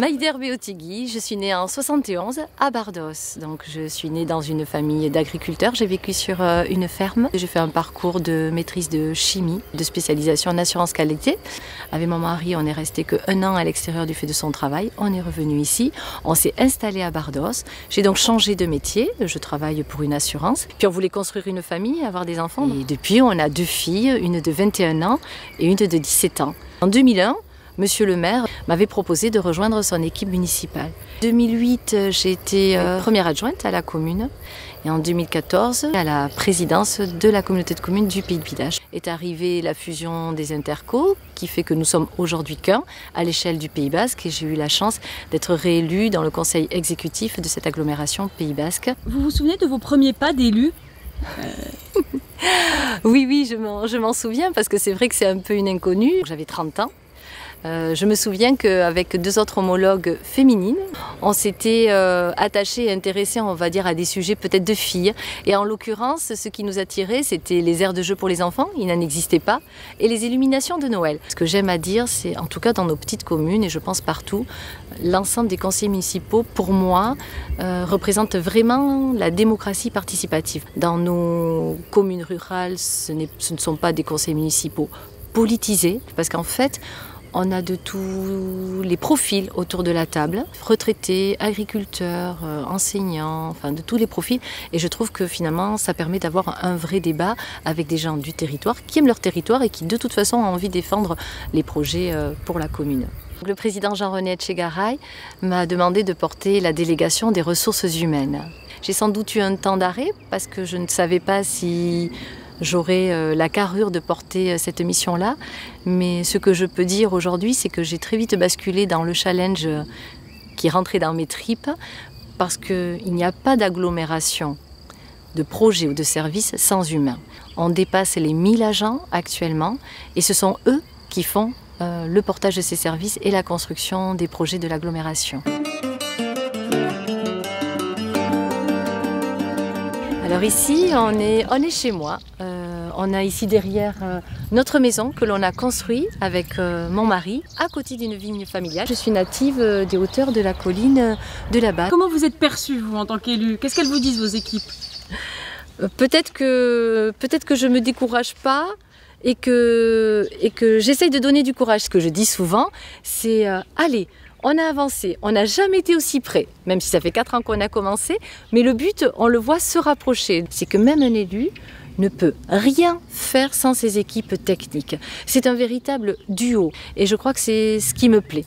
Maïder Beotigui, je suis née en 71 à Bardos. Donc je suis née dans une famille d'agriculteurs. J'ai vécu sur une ferme. J'ai fait un parcours de maîtrise de chimie, de spécialisation en assurance qualité. Avec mon mari, on est resté qu'un an à l'extérieur du fait de son travail. On est revenu ici. On s'est installé à Bardos. J'ai donc changé de métier. Je travaille pour une assurance. Puis on voulait construire une famille, avoir des enfants. Et depuis, on a 2 filles, une de 21 ans et une de 17 ans. En 2001, Monsieur le maire m'avait proposé de rejoindre son équipe municipale. En 2008, j'ai été première adjointe à la commune et en 2014 à la présidence de la communauté de communes du Pays de Bidache. Est arrivée la fusion des intercos qui fait que nous sommes aujourd'hui qu'un à l'échelle du Pays Basque et j'ai eu la chance d'être réélue dans le conseil exécutif de cette agglomération Pays Basque. Vous vous souvenez de vos premiers pas d'élu ? Oui, je m'en souviens parce que c'est vrai que c'est un peu une inconnue. J'avais 30 ans. Je me souviens qu'avec 2 autres homologues féminines, on s'était attachés et intéressés, on va dire, à des sujets peut-être de filles. Et en l'occurrence, ce qui nous attirait, c'était les aires de jeu pour les enfants, il n'en existait pas, et les illuminations de Noël. Ce que j'aime à dire, c'est, en tout cas dans nos petites communes, et je pense partout, l'ensemble des conseillers municipaux, pour moi, représente vraiment la démocratie participative. Dans nos communes rurales, ce ne sont pas des conseils municipaux politisés, parce qu'en fait, on a de tous les profils autour de la table, retraités, agriculteurs, enseignants, enfin de tous les profils. Et je trouve que finalement, ça permet d'avoir un vrai débat avec des gens du territoire qui aiment leur territoire et qui de toute façon ont envie de défendre les projets pour la commune. Le président Jean-René Etchegaray m'a demandé de porter la délégation des ressources humaines. J'ai sans doute eu un temps d'arrêt parce que je ne savais pas si j'aurais la carrure de porter cette mission-là, mais ce que je peux dire aujourd'hui, c'est que j'ai très vite basculé dans le challenge qui rentrait dans mes tripes, parce qu'il n'y a pas d'agglomération, de projet ou de service sans humains. On dépasse les 1000 agents actuellement, et ce sont eux qui font le portage de ces services et la construction des projets de l'agglomération. Alors ici, on est chez moi. On a ici derrière notre maison que l'on a construite avec mon mari, à côté d'une vigne familiale. Je suis native des hauteurs de la colline de la Batte. Comment vous êtes perçue, vous, en tant qu'élu ? Qu'est-ce qu'elles vous disent, vos équipes ? Peut-être que je ne me décourage pas et que j'essaye de donner du courage. Ce que je dis souvent, c'est allez, on a avancé, on n'a jamais été aussi près, même si ça fait 4 ans qu'on a commencé, mais le but, on le voit se rapprocher. C'est que même un élu ne peut rien faire sans ses équipes techniques. C'est un véritable duo et je crois que c'est ce qui me plaît.